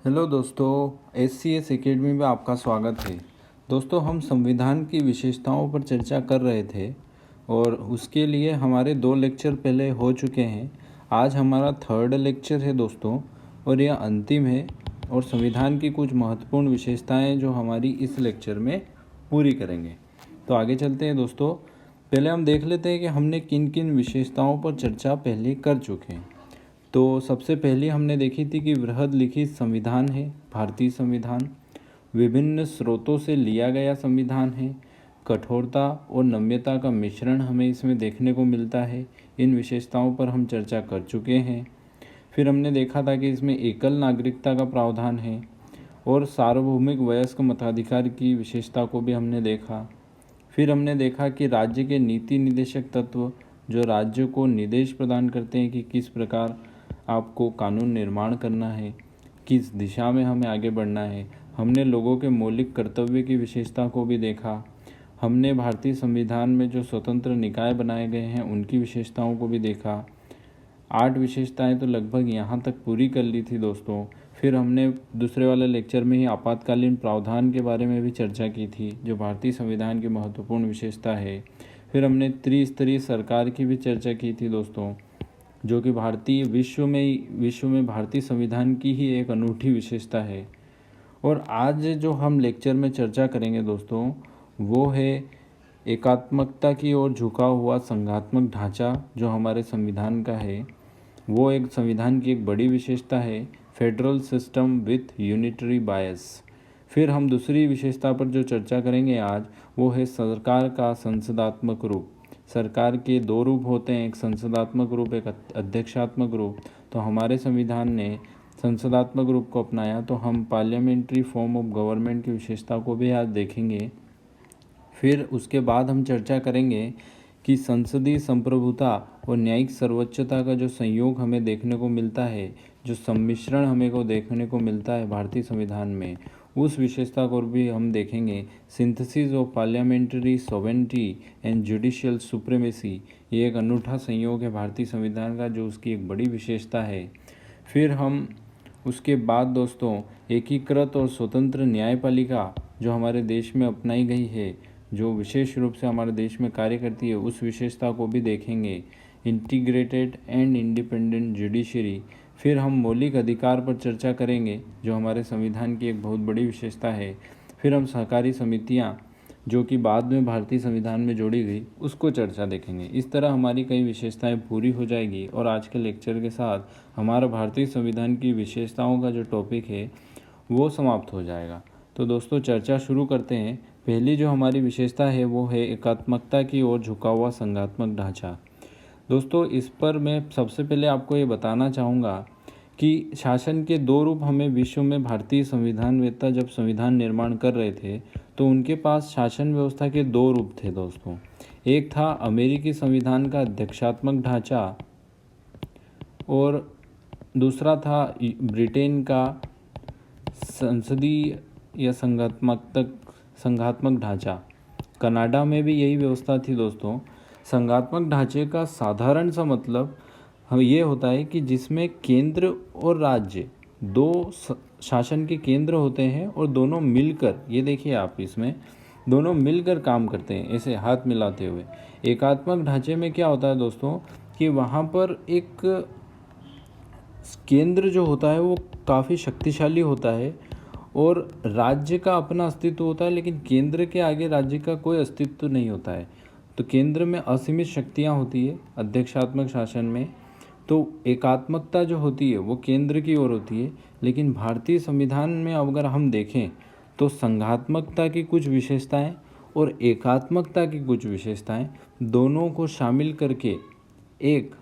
Hello दोस्तों, SCS academy में आपका स्वागत है। दोस्तों, हम संविधान की विशेषताओं पर चर्चा कर रहे थे और उसके लिए हमारे 2 लेक्चर पहले हो चुके हैं। आज हमारा 3rd लेक्चर है दोस्तों, और यह अंतिम है और संविधान की कुछ महत्वपूर्ण विशेषताएं जो हमारी इस लेक्चर में पूरी करेंगे। तो आगे चलते हैं दोस्तों। पहले हम देख लेते हैं कि हमने किन किन विशेषताओं पर चर्चा पहले कर चुके हैं। तो सबसे पहले हमने देखी थी कि बृहद लिखित संविधान है, भारतीय संविधान, विभिन्न स्रोतों से लिया गया संविधान है, कठोरता और नम्यता का मिश्रण हमें इसमें देखने को मिलता है। इन विशेषताओं पर हम चर्चा कर चुके हैं। फिर हमने देखा था कि इसमें एकल नागरिकता का प्रावधान है और सार्वभौमिक वयस्क मताधिकार की विशेषता को भी हमने देखा। फिर हमने देखा कि राज्य के नीति निदेशक तत्व जो राज्य को निर्देश प्रदान करते हैं कि किस प्रकार आपको कानून निर्माण करना है, किस दिशा में हमें आगे बढ़ना है। हमने लोगों के मौलिक कर्तव्य की विशेषता को भी देखा। हमने भारतीय संविधान में जो स्वतंत्र निकाय बनाए गए हैं उनकी विशेषताओं को भी देखा। 8 विशेषताएं तो लगभग यहाँ तक पूरी कर ली थी दोस्तों। फिर हमने दूसरे वाले लेक्चर में ही आपातकालीन प्रावधान के बारे में भी चर्चा की थी, जो भारतीय संविधान की महत्वपूर्ण विशेषता है। फिर हमने त्रिस्तरीय सरकार की भी चर्चा की थी दोस्तों, जो कि विश्व में भारतीय संविधान की ही एक अनूठी विशेषता है। और आज जो हम लेक्चर में चर्चा करेंगे दोस्तों, वो है एकात्मकता की ओर झुका हुआ संघात्मक ढांचा जो हमारे संविधान का है। वो एक संविधान की एक बड़ी विशेषता है, फेडरल सिस्टम विथ यूनिटरी बायस। फिर हम दूसरी विशेषता पर जो चर्चा करेंगे आज, वो है सरकार का संसदात्मक रूप। सरकार के 2 रूप होते हैं, एक संसदात्मक रूप, एक अध्यक्षात्मक रूप। तो हमारे संविधान ने संसदात्मक रूप को अपनाया, तो हम पार्लियामेंट्री फॉर्म ऑफ गवर्नमेंट की विशेषता को भी आज देखेंगे। फिर उसके बाद हम चर्चा करेंगे कि संसदीय संप्रभुता और न्यायिक सर्वोच्चता का जो संयोग हमें देखने को मिलता है, जो सम्मिश्रण हमें को देखने को मिलता है भारतीय संविधान में, उस विशेषता को भी हम देखेंगे। Synthesis of parliamentary sovereignty and judicial supremacy, ये एक अनूठा संयोग है भारतीय संविधान का, जो उसकी एक बड़ी विशेषता है। फिर हम उसके बाद दोस्तों एकीकृत और स्वतंत्र न्यायपालिका जो हमारे देश में अपनाई गई है, जो विशेष रूप से हमारे देश में कार्य करती है, उस विशेषता को भी देखेंगे। Integrated and independent judiciary. फिर हम मौलिक अधिकार पर चर्चा करेंगे, जो हमारे संविधान की एक बहुत बड़ी विशेषता है। फिर हम सहकारी समितियां, जो कि बाद में भारतीय संविधान में जोड़ी गई, उसको चर्चा देखेंगे। इस तरह हमारी कई विशेषताएं पूरी हो जाएगी और आज के लेक्चर के साथ हमारा भारतीय संविधान की विशेषताओं का जो टॉपिक है वो समाप्त हो जाएगा। तो दोस्तों चर्चा शुरू करते हैं। पहली जो हमारी विशेषता है वो है एकात्मकता की ओर झुका हुआ संघात्मक ढांचा। दोस्तों इस पर मैं सबसे पहले आपको ये बताना चाहूँगा कि शासन के 2 रूप हमें विश्व में भारतीय संविधानवेत्ता जब संविधान निर्माण कर रहे थे तो उनके पास शासन व्यवस्था के 2 रूप थे दोस्तों। एक था अमेरिकी संविधान का अध्यक्षात्मक ढांचा और दूसरा था ब्रिटेन का संसदीय या संघात्मक ढांचा। कनाडा में भी यही व्यवस्था थी दोस्तों। संघात्मक ढांचे का साधारण सा मतलब ये होता है कि जिसमें केंद्र और राज्य 2 शासन के केंद्र होते हैं और दोनों मिलकर, ये देखिए आप, इसमें दोनों मिलकर काम करते हैं, ऐसे हाथ मिलाते हुए। एकात्मक ढांचे में क्या होता है दोस्तों कि वहाँ पर एक केंद्र जो होता है वो काफ़ी शक्तिशाली होता है और राज्य का अपना अस्तित्व होता है, लेकिन केंद्र के आगे राज्य का कोई अस्तित्व नहीं होता है। तो केंद्र में असीमित शक्तियाँ होती है अध्यक्षात्मक शासन में। तो एकात्मकता जो होती है वो केंद्र की ओर होती है, लेकिन भारतीय संविधान में अगर हम देखें तो संघात्मकता की कुछ विशेषताएं और एकात्मकता की कुछ विशेषताएं दोनों को शामिल करके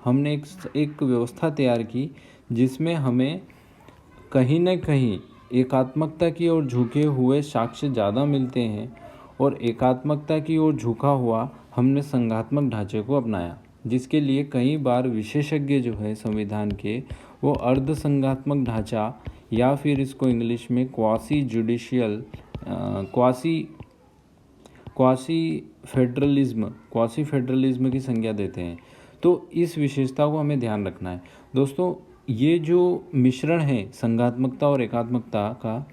हमने एक व्यवस्था तैयार की, जिसमें हमें कहीं न कहीं एकात्मकता की ओर झुके हुए साक्ष्य ज़्यादा मिलते हैं और एकात्मकता की ओर झुका हुआ हमने संघात्मक ढांचे को अपनाया, जिसके लिए कई बार विशेषज्ञ जो है संविधान के वो अर्ध संघात्मक ढांचा या फिर इसको इंग्लिश में क्वासी फेडरलिज्म की संज्ञा देते हैं। तो इस विशेषता को हमें ध्यान रखना है दोस्तों। ये जो मिश्रण है संघात्मकता और एकात्मकता का,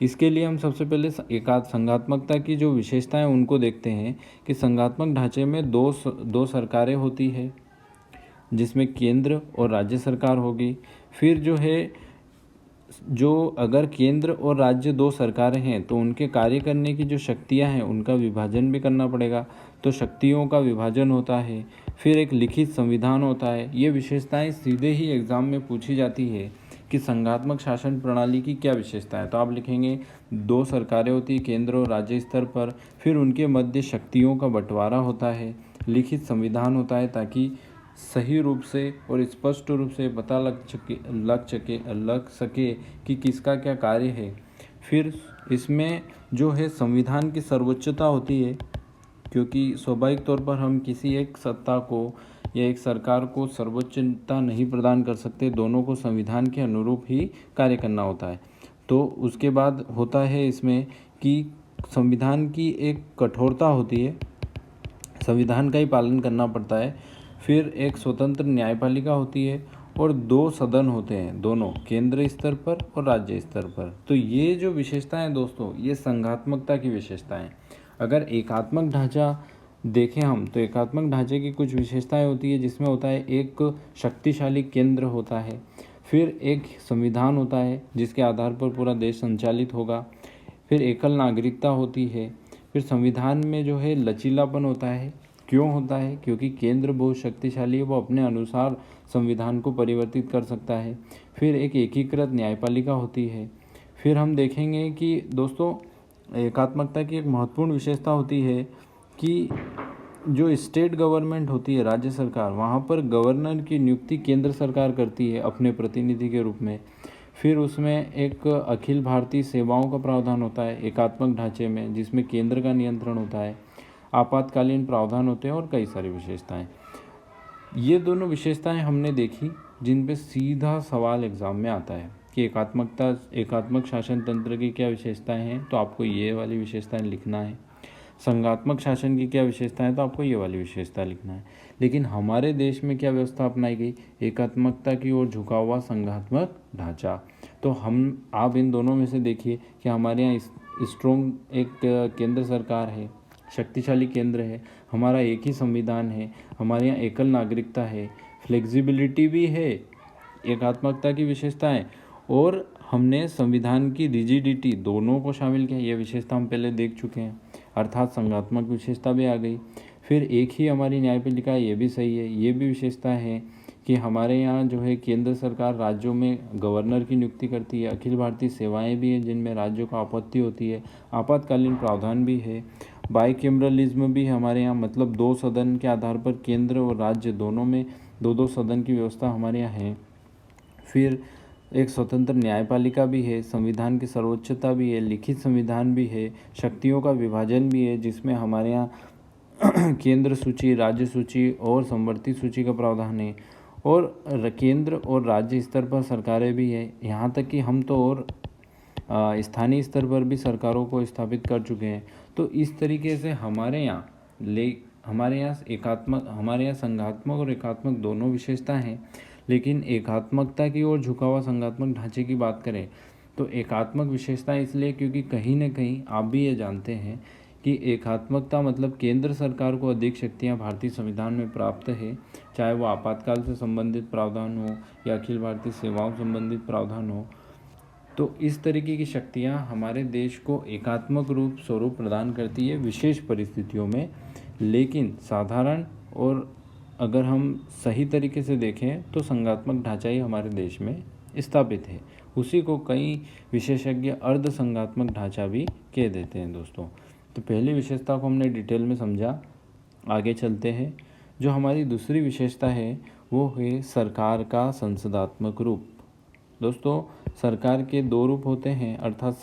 इसके लिए हम सबसे पहले संघात्मकता की जो विशेषताएं उनको देखते हैं कि संघात्मक ढांचे में दो सरकारें होती है, जिसमें केंद्र और राज्य सरकार होगी। फिर जो है, जो अगर केंद्र और राज्य दो सरकारें हैं तो उनके कार्य करने की जो शक्तियां हैं उनका विभाजन भी करना पड़ेगा, तो शक्तियों का विभाजन होता है। फिर एक लिखित संविधान होता है। ये विशेषताएं सीधे ही एग्ज़ाम में पूछी जाती है कि संघात्मक शासन प्रणाली की क्या विशेषता है। तो आप लिखेंगे दो सरकारें होती है केंद्र और राज्य स्तर पर, फिर उनके मध्य शक्तियों का बंटवारा होता है, लिखित संविधान होता है ताकि सही रूप से और स्पष्ट रूप से पता लग सके कि किसका क्या कार्य है। फिर इसमें जो है संविधान की सर्वोच्चता होती है, क्योंकि स्वाभाविक तौर पर हम किसी एक सत्ता को या एक सरकार को सर्वोच्चता नहीं प्रदान कर सकते, दोनों को संविधान के अनुरूप ही कार्य करना होता है। तो उसके बाद होता है इसमें कि संविधान की एक कठोरता होती है, संविधान का ही पालन करना पड़ता है। फिर एक स्वतंत्र न्यायपालिका होती है और दो सदन होते हैं, दोनों केंद्र स्तर पर और राज्य स्तर पर। तो ये जो विशेषताएं दोस्तों, ये संघात्मकता की विशेषताएं। अगर एकात्मक ढांचा देखें हम तो एकात्मक ढांचे की कुछ विशेषताएं होती है, जिसमें होता है एक शक्तिशाली केंद्र होता है, फिर एक संविधान होता है जिसके आधार पर पूरा देश संचालित होगा, फिर एकल नागरिकता होती है, फिर संविधान में जो है लचीलापन होता है। क्यों होता है? क्योंकि केंद्र बहुत शक्तिशाली है, वो अपने अनुसार संविधान को परिवर्तित कर सकता है। फिर एक एकीकृत न्यायपालिका होती है। फिर हम देखेंगे कि दोस्तों एकात्मकता की एक महत्वपूर्ण विशेषता होती है कि जो स्टेट गवर्नमेंट होती है, राज्य सरकार, वहाँ पर गवर्नर की नियुक्ति केंद्र सरकार करती है अपने प्रतिनिधि के रूप में। फिर उसमें एक अखिल भारतीय सेवाओं का प्रावधान होता है एकात्मक ढांचे में, जिसमें केंद्र का नियंत्रण होता है, आपातकालीन प्रावधान होते हैं और कई सारी विशेषताएं। ये दोनों विशेषताएं हमने देखी जिन पे सीधा सवाल एग्ज़ाम में आता है कि एकात्मक शासन तंत्र की क्या विशेषताएं हैं, तो आपको ये वाली विशेषताएं लिखना है। संघात्मक शासन की क्या विशेषता है, तो आपको ये वाली विशेषता लिखना है। लेकिन हमारे देश में क्या व्यवस्था अपनाई गई? एकात्मकता की ओर झुका हुआ संघात्मक ढांचा। तो आप इन दोनों में से देखिए कि हमारे यहाँ स्ट्रॉन्ग एक केंद्र सरकार है, शक्तिशाली केंद्र है, हमारा एक ही संविधान है, हमारे यहाँ एकल नागरिकता है, फ्लेक्सिबिलिटी भी है, एकात्मकता की विशेषताएं, और हमने संविधान की रिजिडिटी दोनों को शामिल किया। ये विशेषता हम पहले देख चुके हैं, अर्थात संघात्मक विशेषता भी आ गई। फिर एक ही हमारी न्यायपालिका, ये भी सही है। ये भी विशेषता है कि हमारे यहाँ जो है केंद्र सरकार राज्यों में गवर्नर की नियुक्ति करती है, अखिल भारतीय सेवाएं भी हैं जिनमें राज्यों को आपत्ति होती है, आपातकालीन प्रावधान भी है, बाईकेमरलिज्म भी है हमारे यहाँ, मतलब दो सदन के आधार पर केंद्र और राज्य दोनों में दो सदन की व्यवस्था हमारे यहाँ है। फिर एक स्वतंत्र न्यायपालिका भी है, संविधान की सर्वोच्चता भी है, लिखित संविधान भी है, शक्तियों का विभाजन भी है जिसमें हमारे यहाँ केंद्र सूची, राज्य सूची और समवर्ती सूची का प्रावधान है, और केंद्र और राज्य स्तर पर सरकारें भी है। यहाँ तक कि हम तो और स्थानीय स्तर पर भी सरकारों को स्थापित कर चुके हैं। तो इस तरीके से हमारे यहाँ संघात्मक और एकात्मक दोनों विशेषता हैं। लेकिन एकात्मकता की ओर झुका हुआ संघात्मक ढांचे की बात करें तो एकात्मक विशेषता इसलिए क्योंकि कहीं न कहीं आप भी ये जानते हैं कि एकात्मकता मतलब केंद्र सरकार को अधिक शक्तियां भारतीय संविधान में प्राप्त है, चाहे वो आपातकाल से संबंधित प्रावधान हो या अखिल भारतीय सेवाओं संबंधित प्रावधान हो। तो इस तरीके की शक्तियां हमारे देश को एकात्मक स्वरूप प्रदान करती है विशेष परिस्थितियों में। लेकिन साधारण और अगर हम सही तरीके से देखें तो संघात्मक ढांचा ही हमारे देश में स्थापित है। उसी को कई विशेषज्ञ अर्ध संघात्मक ढांचा भी कह देते हैं दोस्तों। तो पहली विशेषता को हमने डिटेल में समझा, आगे चलते हैं। जो हमारी दूसरी विशेषता है वो है सरकार का संसदात्मक रूप। दोस्तों सरकार के दो रूप होते हैं, अर्थात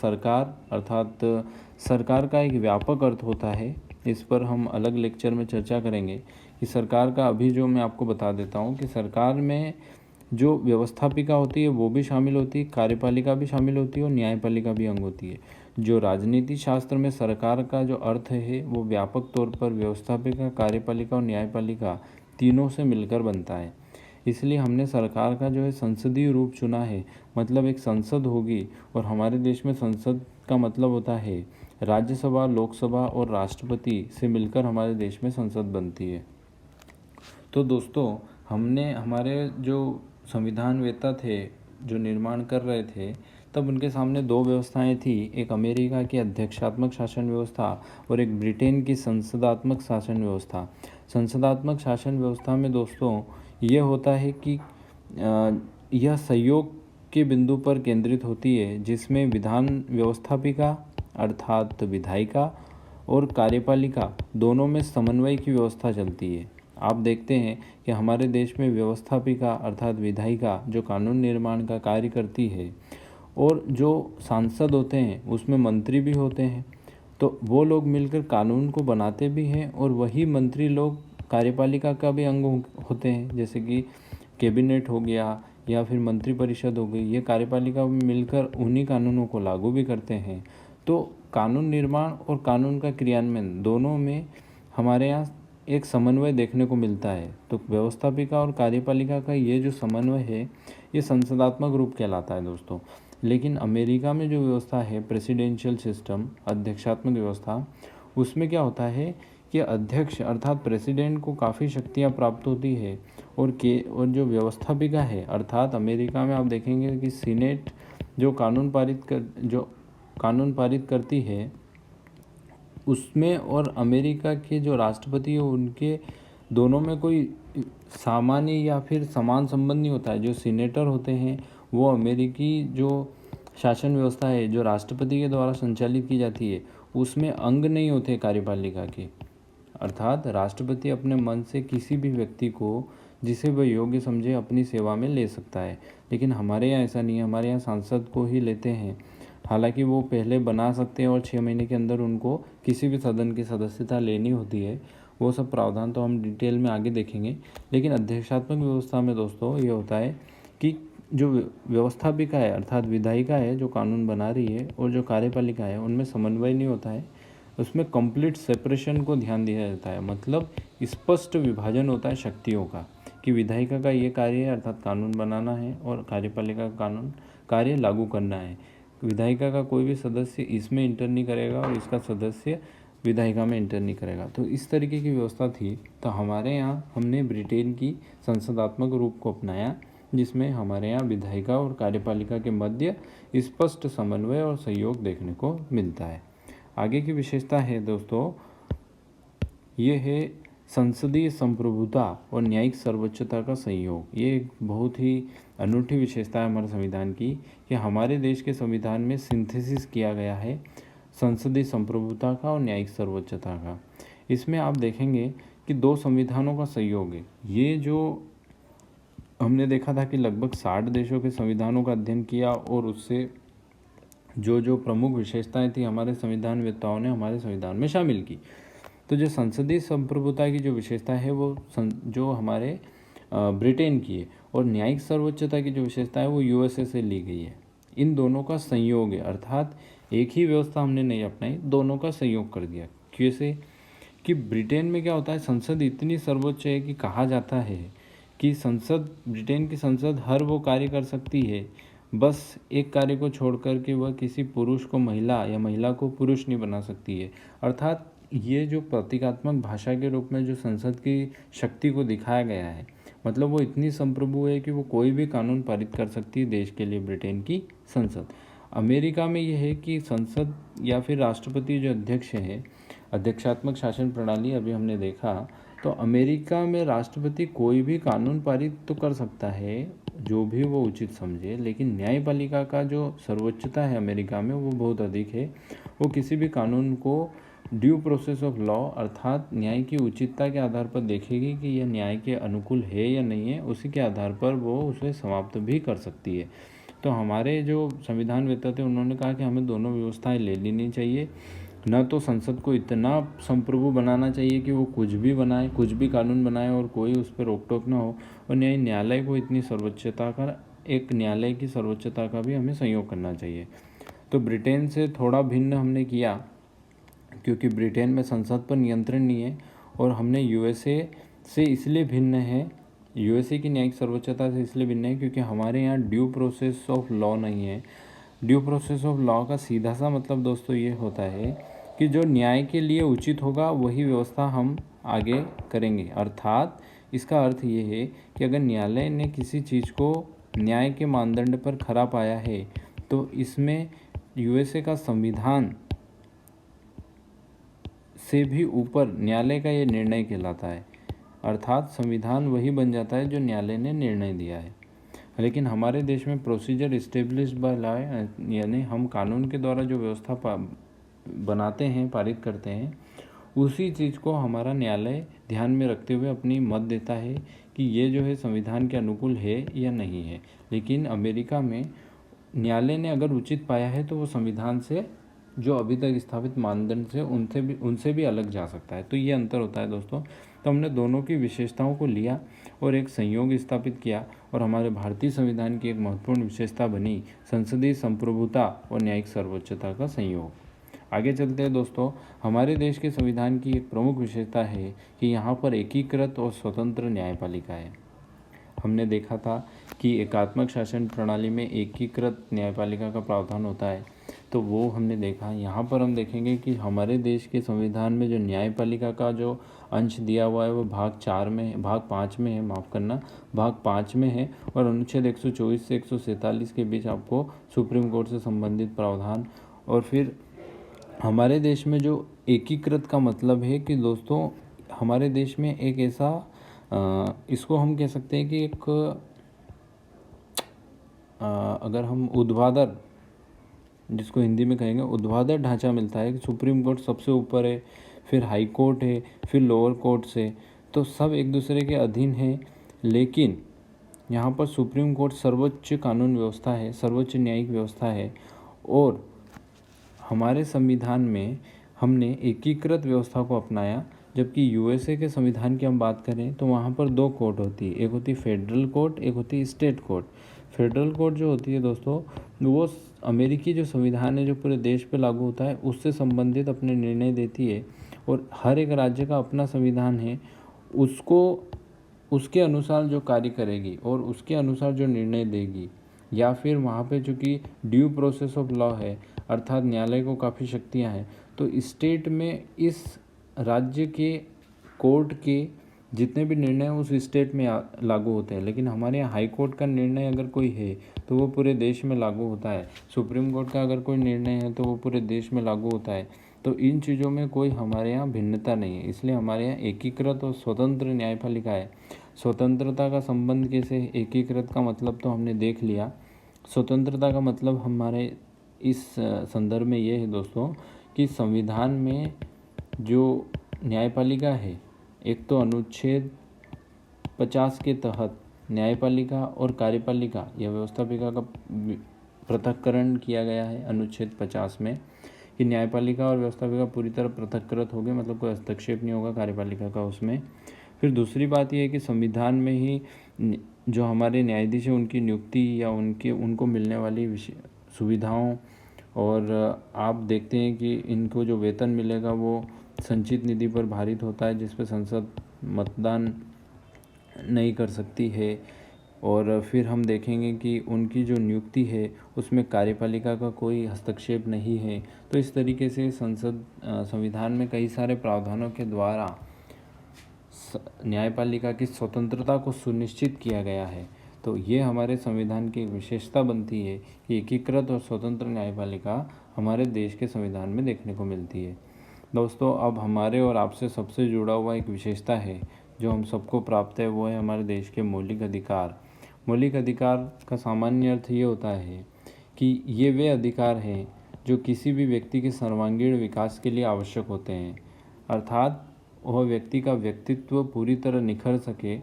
सरकार का एक व्यापक अर्थ होता है, इस पर हम अलग लेक्चर में चर्चा करेंगे कि सरकार का अभी जो मैं आपको बता देता हूँ कि सरकार में जो व्यवस्थापिका होती है वो भी शामिल होती है, कार्यपालिका भी शामिल होती है और न्यायपालिका भी अंग होती है। जो राजनीति शास्त्र में सरकार का जो अर्थ है वो व्यापक तौर पर व्यवस्थापिका, कार्यपालिका और न्यायपालिका तीनों से मिलकर बनता है। इसलिए हमने सरकार का जो है संसदीय रूप चुना है। मतलब एक संसद होगी, और हमारे देश में संसद का मतलब होता है राज्यसभा, लोकसभा और राष्ट्रपति से मिलकर हमारे देश में संसद बनती है। तो दोस्तों, हमने हमारे जो संविधानवेत्ता थे, जो निर्माण कर रहे थे, तब उनके सामने दो व्यवस्थाएं थी। एक अमेरिका की अध्यक्षात्मक शासन व्यवस्था और एक ब्रिटेन की संसदात्मक शासन व्यवस्था। संसदात्मक शासन व्यवस्था में दोस्तों ये होता है कि यह सहयोग के बिंदु पर केंद्रित होती है, जिसमें विधान व्यवस्थापिका अर्थात विधायिका और कार्यपालिका दोनों में समन्वय की व्यवस्था चलती है। आप देखते हैं कि हमारे देश में व्यवस्थापिका अर्थात विधायिका जो कानून निर्माण का कार्य करती है, और जो सांसद होते हैं उसमें मंत्री भी होते हैं। तो वो लोग मिलकर कानून को बनाते भी हैं, और वही मंत्री लोग कार्यपालिका का भी अंग होते हैं, जैसे कि कैबिनेट हो गया या फिर मंत्रिपरिषद हो गई। ये कार्यपालिका में मिलकर उन्हीं कानूनों को लागू भी करते हैं। तो कानून निर्माण और कानून का क्रियान्वयन दोनों में हमारे यहाँ एक समन्वय देखने को मिलता है। तो व्यवस्थापिका और कार्यपालिका का ये जो समन्वय है, ये संसदात्मक रूप कहलाता है दोस्तों। लेकिन अमेरिका में जो व्यवस्था है प्रेसिडेंशियल सिस्टम, अध्यक्षात्मक व्यवस्था, उसमें क्या होता है कि अध्यक्ष अर्थात प्रेसिडेंट को काफ़ी शक्तियाँ प्राप्त होती है, और जो व्यवस्थापिका है अर्थात अमेरिका में आप देखेंगे कि सीनेट जो कानून पारित करती है उसमें, और अमेरिका के जो राष्ट्रपति है उनके दोनों में कोई सामान्य या फिर समान संबंध नहीं होता है। जो सीनेटर होते हैं वो अमेरिकी जो शासन व्यवस्था है जो राष्ट्रपति के द्वारा संचालित की जाती है उसमें अंग नहीं होते कार्यपालिका के। अर्थात राष्ट्रपति अपने मन से किसी भी व्यक्ति को जिसे वह योग्य समझे अपनी सेवा में ले सकता है। लेकिन हमारे यहाँ ऐसा नहीं है, हमारे यहाँ सांसद को ही लेते हैं। हालांकि वो पहले बना सकते हैं और 6 महीने के अंदर उनको किसी भी सदन की सदस्यता लेनी होती है। वो सब प्रावधान तो हम डिटेल में आगे देखेंगे। लेकिन अध्यक्षात्मक व्यवस्था में दोस्तों ये होता है कि जो व्यवस्थापिका है अर्थात विधायिका है जो कानून बना रही है, और जो कार्यपालिका है उनमें समन्वय नहीं होता है। उसमें कंप्लीट सेपरेशन को ध्यान दिया जाता है। मतलब स्पष्ट विभाजन होता है शक्तियों का, कि विधायिका का ये कार्य है अर्थात कानून बनाना है, और कार्यपालिका का कानून कार्य लागू करना है। विधायिका का कोई भी सदस्य इसमें इंटर नहीं करेगा और इसका सदस्य विधायिका में इंटर नहीं करेगा। तो इस तरीके की व्यवस्था थी। तो हमारे यहाँ हमने ब्रिटेन की संसदात्मक रूप को अपनाया, जिसमें हमारे यहाँ विधायिका और कार्यपालिका के मध्य स्पष्ट समन्वय और सहयोग देखने को मिलता है। आगे की विशेषता है दोस्तों, ये है संसदीय संप्रभुता और न्यायिक सर्वोच्चता का संयोग। ये एक बहुत ही अनूठी विशेषता है हमारे संविधान की, कि हमारे देश के संविधान में सिंथेसिस किया गया है संसदीय संप्रभुता का और न्यायिक सर्वोच्चता का। इसमें आप देखेंगे कि दो संविधानों का संयोग है। ये जो हमने देखा था कि लगभग 60 देशों के संविधानों का अध्ययन किया, और उससे जो प्रमुख विशेषताएं थी हमारे संविधानवेत्ताओं ने हमारे संविधान में शामिल की। तो जो संसदीय संप्रभुता की जो विशेषता है वो जो हमारे ब्रिटेन की है, और न्यायिक सर्वोच्चता की जो विशेषता है वो यूएसए से ली गई है। इन दोनों का संयोग है, अर्थात एक ही व्यवस्था हमने नहीं अपनाई, दोनों का संयोग कर दिया। कैसे कि ब्रिटेन में क्या होता है, संसद इतनी सर्वोच्च है कि कहा जाता है कि ब्रिटेन की संसद हर वो कार्य कर सकती है, बस एक कार्य को छोड़ कर के वह किसी पुरुष को महिला या महिला को पुरुष नहीं बना सकती है। अर्थात ये जो प्रतीकात्मक भाषा के रूप में जो संसद की शक्ति को दिखाया गया है, मतलब वो इतनी संप्रभु है कि वो कोई भी कानून पारित कर सकती है देश के लिए, ब्रिटेन की संसद। अमेरिका में ये है कि संसद या फिर राष्ट्रपति जो अध्यक्ष है, अध्यक्षात्मक शासन प्रणाली अभी हमने देखा, तो अमेरिका में राष्ट्रपति कोई भी कानून पारित तो कर सकता है जो भी वो उचित समझे, लेकिन न्यायपालिका का जो सर्वोच्चता है अमेरिका में वो बहुत अधिक है। वो किसी भी कानून को ड्यू प्रोसेस ऑफ लॉ अर्थात न्याय की उचितता के आधार पर देखेगी कि यह न्याय के अनुकूल है या नहीं है, उसी के आधार पर वो उसे समाप्त भी कर सकती है। तो हमारे जो संविधानवेत्ता थे उन्होंने कहा कि हमें दोनों व्यवस्थाएं ले लेनी चाहिए। न तो संसद को इतना संप्रभु बनाना चाहिए कि वो कुछ भी बनाए, कुछ भी कानून बनाए और कोई उस पर रोक टोक ना हो, और न्यायालय को इतनी सर्वोच्चता का, एक न्यायालय की सर्वोच्चता का भी हमें संयोग करना चाहिए। तो ब्रिटेन से थोड़ा भिन्न हमने किया, क्योंकि ब्रिटेन में संसद पर नियंत्रण नहीं है, और हमने यूएसए से इसलिए भिन्न है यूएसए की न्यायिक सर्वोच्चता से इसलिए भिन्न है क्योंकि हमारे यहाँ ड्यू प्रोसेस ऑफ लॉ नहीं है। ड्यू प्रोसेस ऑफ लॉ का सीधा सा मतलब दोस्तों ये होता है कि जो न्याय के लिए उचित होगा वही व्यवस्था हम आगे करेंगे। अर्थात इसका अर्थ ये है कि अगर न्यायालय ने किसी चीज़ को न्याय के मानदंड पर खरा पाया है तो इसमें यूएसए का संविधान से भी ऊपर न्यायालय का ये निर्णय कहलाता है। अर्थात संविधान वही बन जाता है जो न्यायालय ने निर्णय दिया है। लेकिन हमारे देश में प्रोसीजर इस्टेब्लिश्ड बाय लॉ, यानी हम कानून के द्वारा जो व्यवस्था बनाते हैं, पारित करते हैं, उसी चीज़ को हमारा न्यायालय ध्यान में रखते हुए अपनी मत देता है कि ये जो है संविधान के अनुकूल है या नहीं है। लेकिन अमेरिका में न्यायालय ने अगर उचित पाया है तो वो संविधान से जो अभी तक स्थापित मानदंड से उनसे भी अलग जा सकता है। तो ये अंतर होता है दोस्तों। तो हमने दोनों की विशेषताओं को लिया और एक संयोग स्थापित किया और हमारे भारतीय संविधान की एक महत्वपूर्ण विशेषता बनी संसदीय संप्रभुता और न्यायिक सर्वोच्चता का संयोग। आगे चलते हैं दोस्तों। हमारे देश के संविधान की एक प्रमुख विशेषता है कि यहाँ पर एकीकृत और स्वतंत्र न्यायपालिका है। हमने देखा था कि एकात्मक शासन प्रणाली में एकीकृत न्यायपालिका का प्रावधान होता है, तो वो हमने देखा। यहाँ पर हम देखेंगे कि हमारे देश के संविधान में जो न्यायपालिका का जो अंश दिया हुआ है वो भाग 5 में है, माफ़ करना, भाग 5 में है। और अनुच्छेद 124 से 147 के बीच आपको सुप्रीम कोर्ट से संबंधित प्रावधान। और फिर हमारे देश में जो एकीकृत का मतलब है कि दोस्तों हमारे देश में एक ऐसा इसको हम कह सकते हैं कि एक अगर हम ऊर्ध्वाधर, जिसको हिंदी में कहेंगे ऊर्ध्वाधर ढांचा मिलता है कि सुप्रीम कोर्ट सबसे ऊपर है, फिर हाई कोर्ट है, फिर लोअर कोर्ट से, तो सब एक दूसरे के अधीन है। लेकिन यहाँ पर सुप्रीम कोर्ट सर्वोच्च कानून व्यवस्था है, सर्वोच्च न्यायिक व्यवस्था है। और हमारे संविधान में हमने एकीकृत व्यवस्था को अपनाया, जबकि यूएसए के संविधान की हम बात करें तो वहाँ पर 2 कोर्ट होती है, एक होती फेडरल कोर्ट, एक होती स्टेट कोर्ट। फेडरल कोर्ट जो होती है दोस्तों वो अमेरिकी जो संविधान है जो पूरे देश पे लागू होता है उससे संबंधित अपने निर्णय देती है। और हर एक राज्य का अपना संविधान है, उसको उसके अनुसार जो कार्य करेगी और उसके अनुसार जो निर्णय देगी। या फिर वहाँ पे चूँकि ड्यू प्रोसेस ऑफ लॉ है, अर्थात न्यायालय को काफ़ी शक्तियाँ हैं, तो स्टेट में इस राज्य के कोर्ट के जितने भी निर्णय उस स्टेट में लागू होते हैं। लेकिन हमारे यहाँ हाई कोर्ट का निर्णय अगर कोई है तो वो पूरे देश में लागू होता है। सुप्रीम कोर्ट का अगर कोई निर्णय है तो वो पूरे देश में लागू होता है। तो इन चीज़ों में कोई हमारे यहाँ भिन्नता नहीं है, इसलिए हमारे यहाँ एकीकृत और स्वतंत्र न्यायपालिका है। स्वतंत्रता का संबंध कैसे, एकीकृत का मतलब तो हमने देख लिया। स्वतंत्रता का मतलब हमारे इस संदर्भ में ये है दोस्तों कि संविधान में जो न्यायपालिका है, एक तो अनुच्छेद 50 के तहत न्यायपालिका और कार्यपालिका या व्यवस्थापिका का पृथक्करण किया गया है अनुच्छेद 50 में, कि न्यायपालिका और व्यवस्थापिका पूरी तरह पृथक्कृत हो गए, मतलब कोई हस्तक्षेप नहीं होगा कार्यपालिका का उसमें। फिर दूसरी बात यह है कि संविधान में ही जो हमारे न्यायाधीश हैं उनकी नियुक्ति या उनको मिलने वाली सुविधाओं, और आप देखते हैं कि इनको जो वेतन मिलेगा वो संचित निधि पर भारित होता है, जिस पर संसद मतदान नहीं कर सकती है। और फिर हम देखेंगे कि उनकी जो नियुक्ति है उसमें कार्यपालिका का कोई हस्तक्षेप नहीं है। तो इस तरीके से संविधान में कई सारे प्रावधानों के द्वारा न्यायपालिका की स्वतंत्रता को सुनिश्चित किया गया है। तो ये हमारे संविधान की एक विशेषता बनती है कि एकीकृत और स्वतंत्र न्यायपालिका हमारे देश के संविधान में देखने को मिलती है। दोस्तों अब हमारे और आपसे सबसे जुड़ा हुआ एक विशेषता है जो हम सबको प्राप्त है, वो है हमारे देश के मौलिक अधिकार। मौलिक अधिकार का सामान्य अर्थ ये होता है कि ये वे अधिकार हैं जो किसी भी व्यक्ति के सर्वांगीण विकास के लिए आवश्यक होते हैं, अर्थात वह व्यक्ति का व्यक्तित्व पूरी तरह निखर सके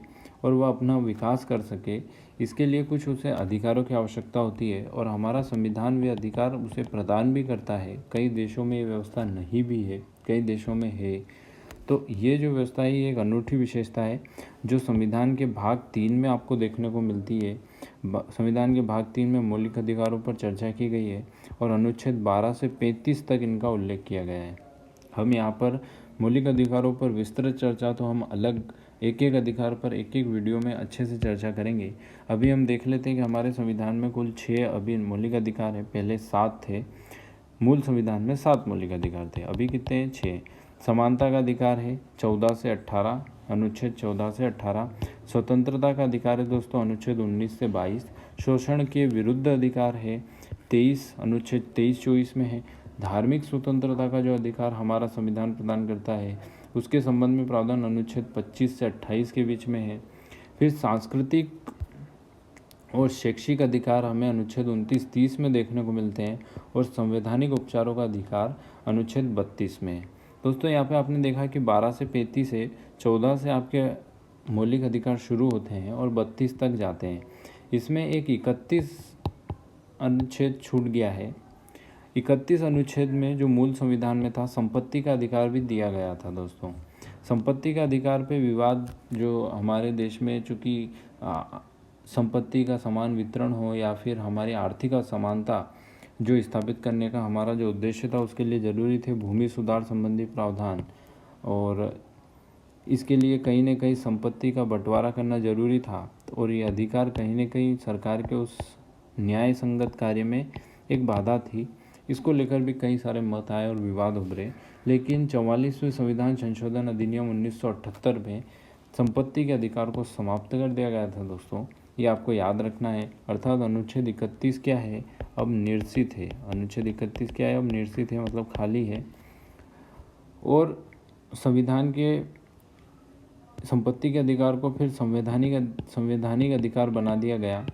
और वह अपना विकास कर सके, इसके लिए कुछ उसे अधिकारों की आवश्यकता होती है। और हमारा संविधान वे अधिकार उसे प्रदान भी करता है। कई देशों में ये व्यवस्था नहीं भी है, कई देशों में है। तो ये जो व्यवस्था है ये एक अनूठी विशेषता है जो संविधान के भाग 3 में आपको देखने को मिलती है। संविधान के भाग 3 में मौलिक अधिकारों पर चर्चा की गई है और अनुच्छेद 12 से 35 तक इनका उल्लेख किया गया है। हम यहाँ पर मौलिक अधिकारों पर विस्तृत चर्चा तो हम अलग एक एक अधिकार पर एक एक वीडियो में अच्छे से चर्चा करेंगे। अभी हम देख लेते हैं कि हमारे संविधान में कुल 6 अभी मौलिक अधिकार हैं। पहले 7 थे, मूल संविधान में 7 मौलिक अधिकार थे, अभी कितने हैं? 6। समानता का अधिकार है 14 से 18, अनुच्छेद 14 से 18। स्वतंत्रता का अधिकार है दोस्तों अनुच्छेद 19 से 22। शोषण के विरुद्ध अधिकार है 23, अनुच्छेद 23-24 में है। धार्मिक स्वतंत्रता का जो अधिकार हमारा संविधान प्रदान करता है उसके संबंध में प्रावधान अनुच्छेद 25 से 28 के बीच में है। फिर सांस्कृतिक और शैक्षिक अधिकार हमें अनुच्छेद 29-30 में देखने को मिलते हैं और संवैधानिक उपचारों का अधिकार अनुच्छेद 32 में है। दोस्तों यहाँ पे आपने देखा कि 12 से 35 है, 14 से आपके मौलिक अधिकार शुरू होते हैं और 32 तक जाते हैं। इसमें एक 31 अनुच्छेद छूट गया है। 31 अनुच्छेद में जो मूल संविधान में था संपत्ति का अधिकार भी दिया गया था दोस्तों। संपत्ति का अधिकार पे विवाद जो हमारे देश में, चूँकि संपत्ति का समान वितरण हो या फिर हमारी आर्थिक असमानता जो स्थापित करने का हमारा जो उद्देश्य था उसके लिए ज़रूरी थे भूमि सुधार संबंधी प्रावधान, और इसके लिए कहीं न कहीं संपत्ति का बंटवारा करना जरूरी था। और ये अधिकार कहीं न कहीं सरकार के उस न्याय संगत कार्य में एक बाधा थी। इसको लेकर भी कई सारे मत आए और विवाद उभरे, लेकिन 44वें संविधान संशोधन अधिनियम 1978 में संपत्ति के अधिकार को समाप्त कर दिया गया था दोस्तों। ये आपको याद रखना है। अर्थात अनुच्छेद 31 क्या है? अब निरसित है। अनुच्छेद 31 क्या है? अब निरसित है, मतलब खाली है। और संविधान के संपत्ति के अधिकार को फिर संवैधानिक अधिकार बना दिया गया,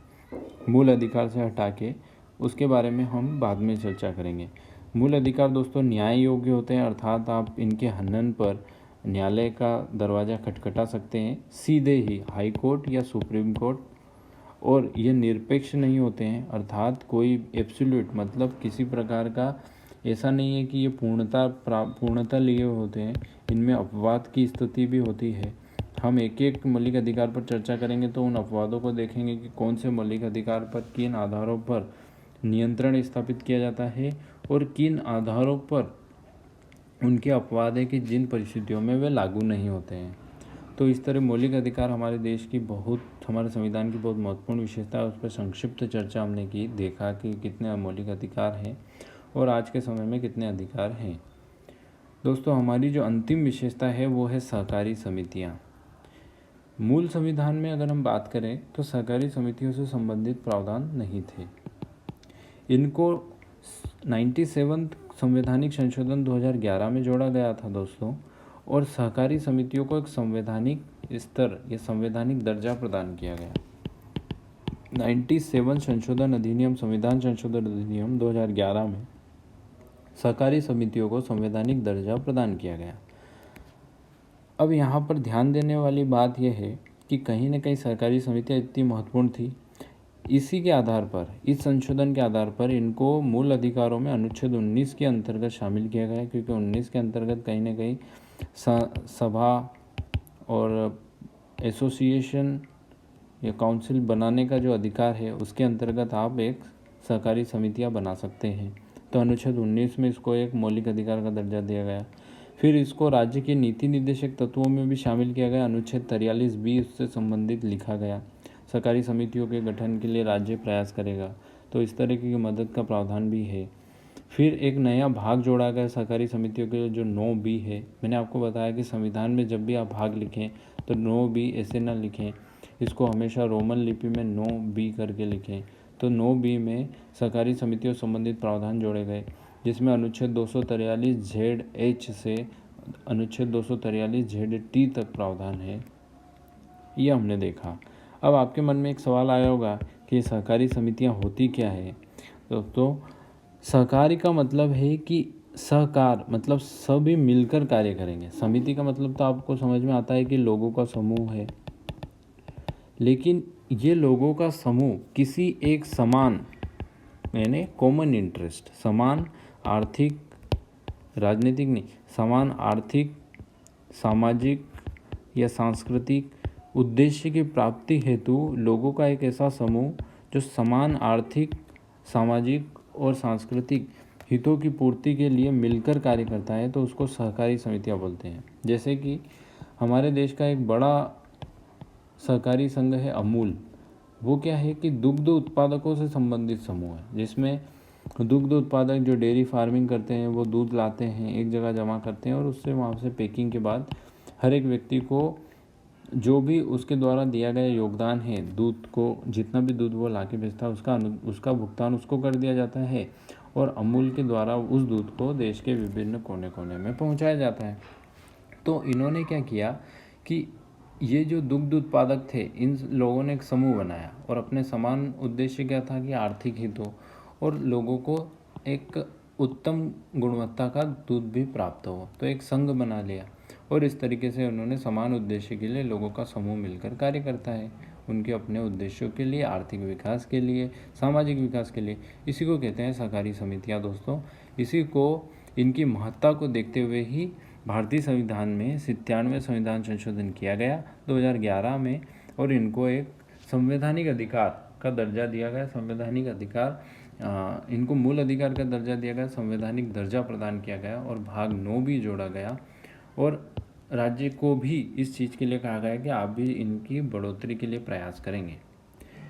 मूल अधिकार से हटा के। उसके बारे में हम बाद में चर्चा करेंगे। मूल अधिकार दोस्तों न्याय योग्य होते हैं, अर्थात आप इनके हनन पर न्यायालय का दरवाज़ा खटखटा सकते हैं, सीधे ही हाई कोर्ट या सुप्रीम कोर्ट। और ये निरपेक्ष नहीं होते हैं, अर्थात कोई एब्सोल्यूट मतलब किसी प्रकार का ऐसा नहीं है कि ये पूर्णता लिए होते हैं। इनमें अपवाद की स्थिति भी होती है। हम एक एक मौलिक अधिकार पर चर्चा करेंगे तो उन अपवादों को देखेंगे कि कौन से मौलिक अधिकार पर किन आधारों पर नियंत्रण स्थापित किया जाता है और किन आधारों पर उनके अपवाद है कि जिन परिस्थितियों में वे लागू नहीं होते हैं। तो इस तरह मौलिक अधिकार हमारे देश की हमारे संविधान की बहुत महत्वपूर्ण विशेषता है। उस पर संक्षिप्त चर्चा हमने की, देखा कि कितने मौलिक अधिकार हैं और आज के समय में कितने अधिकार हैं। दोस्तों हमारी जो अंतिम विशेषता है वो है सहकारी समितियाँ। मूल संविधान में अगर हम बात करें तो सहकारी समितियों से संबंधित प्रावधान नहीं थे। इनको 97 संवैधानिक संशोधन 2011 में जोड़ा गया था दोस्तों, और सहकारी समितियों को एक संवैधानिक स्तर या संवैधानिक दर्जा प्रदान किया गया। 97 संविधान संशोधन अधिनियम 2011 में सहकारी समितियों को संवैधानिक दर्जा प्रदान किया गया। अब यहाँ पर ध्यान देने वाली बात यह है कि कहीं न कहीं सहकारी समितियाँ इतनी महत्वपूर्ण थी, इसी के आधार पर, इस संशोधन के आधार पर इनको मूल अधिकारों में अनुच्छेद 19 के अंतर्गत शामिल किया गया, क्योंकि 19 के अंतर्गत कहीं न कहीं सभा और एसोसिएशन या काउंसिल बनाने का जो अधिकार है उसके अंतर्गत आप एक सहकारी समितियाँ बना सकते हैं। तो अनुच्छेद 19 में इसको एक मौलिक अधिकार का दर्जा दिया गया। फिर इसको राज्य के नीति निर्देशक तत्वों में भी शामिल किया गया। अनुच्छेद 43B उससे संबंधित लिखा गया, सहकारी समितियों के गठन के लिए राज्य प्रयास करेगा। तो इस तरीके की मदद का प्रावधान भी है। फिर एक नया भाग जोड़ा गया सहकारी समितियों के, जो 9B है। मैंने आपको बताया कि संविधान में जब भी आप भाग लिखें तो 9B ऐसे ना लिखें, इसको हमेशा रोमन लिपि में 9B करके लिखें। तो 9B में सहकारी समितियों संबंधित प्रावधान जोड़े गए, जिसमें अनुच्छेद 243ZH से अनुच्छेद 243ZT तक प्रावधान है। ये हमने देखा। अब आपके मन में एक सवाल आया होगा कि सहकारी समितियां होती क्या है। तो सहकारी का मतलब है कि सहकार मतलब सभी मिलकर कार्य करेंगे। समिति का मतलब तो आपको समझ में आता है कि लोगों का समूह है, लेकिन ये लोगों का समूह किसी एक समान यानी कॉमन इंटरेस्ट, समान आर्थिक राजनीतिक नहीं, समान आर्थिक, सामाजिक या सांस्कृतिक उद्देश्य की प्राप्ति हेतु लोगों का एक ऐसा समूह जो समान आर्थिक, सामाजिक और सांस्कृतिक हितों की पूर्ति के लिए मिलकर कार्य करता है, तो उसको सहकारी समितियां बोलते हैं। जैसे कि हमारे देश का एक बड़ा सहकारी संघ है अमूल। वो क्या है कि दुग्ध उत्पादकों से संबंधित समूह है, जिसमें दुग्ध उत्पादक जो डेयरी फार्मिंग करते हैं वो दूध लाते हैं, एक जगह जमा करते हैं और उससे वहाँ से पैकिंग के बाद हर एक व्यक्ति को जो भी उसके द्वारा दिया गया योगदान है, दूध को जितना भी दूध वो ला के बेचता है उसका भुगतान उसको कर दिया जाता है और अमूल के द्वारा उस दूध को देश के विभिन्न कोने कोने में पहुंचाया जाता है। तो इन्होंने क्या किया कि ये जो दुग्ध उत्पादक थे, इन लोगों ने एक समूह बनाया और अपने समान उद्देश्य क्या था कि आर्थिक हित हो और लोगों को एक उत्तम गुणवत्ता का दूध भी प्राप्त हो। तो एक संघ बना लिया और इस तरीके से उन्होंने समान उद्देश्य के लिए लोगों का समूह मिलकर कार्य करता है, उनके अपने उद्देश्यों के लिए, आर्थिक विकास के लिए, सामाजिक विकास के लिए। इसी को कहते हैं सहकारी समितियाँ दोस्तों। इसी को, इनकी महत्ता को देखते हुए ही भारतीय संविधान में 97वें संविधान संशोधन किया गया 2011 में और इनको एक संवैधानिक अधिकार का दर्जा दिया गया। संवैधानिक अधिकार, इनको मूल अधिकार का दर्जा दिया गया, संवैधानिक दर्जा प्रदान किया गया और भाग 9 भी जोड़ा गया और राज्य को भी इस चीज़ के लिए कहा गया कि आप भी इनकी बढ़ोतरी के लिए प्रयास करेंगे।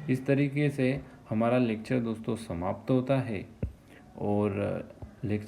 इस तरीके से हमारा लेक्चर दोस्तों समाप्त होता है और लेक्चर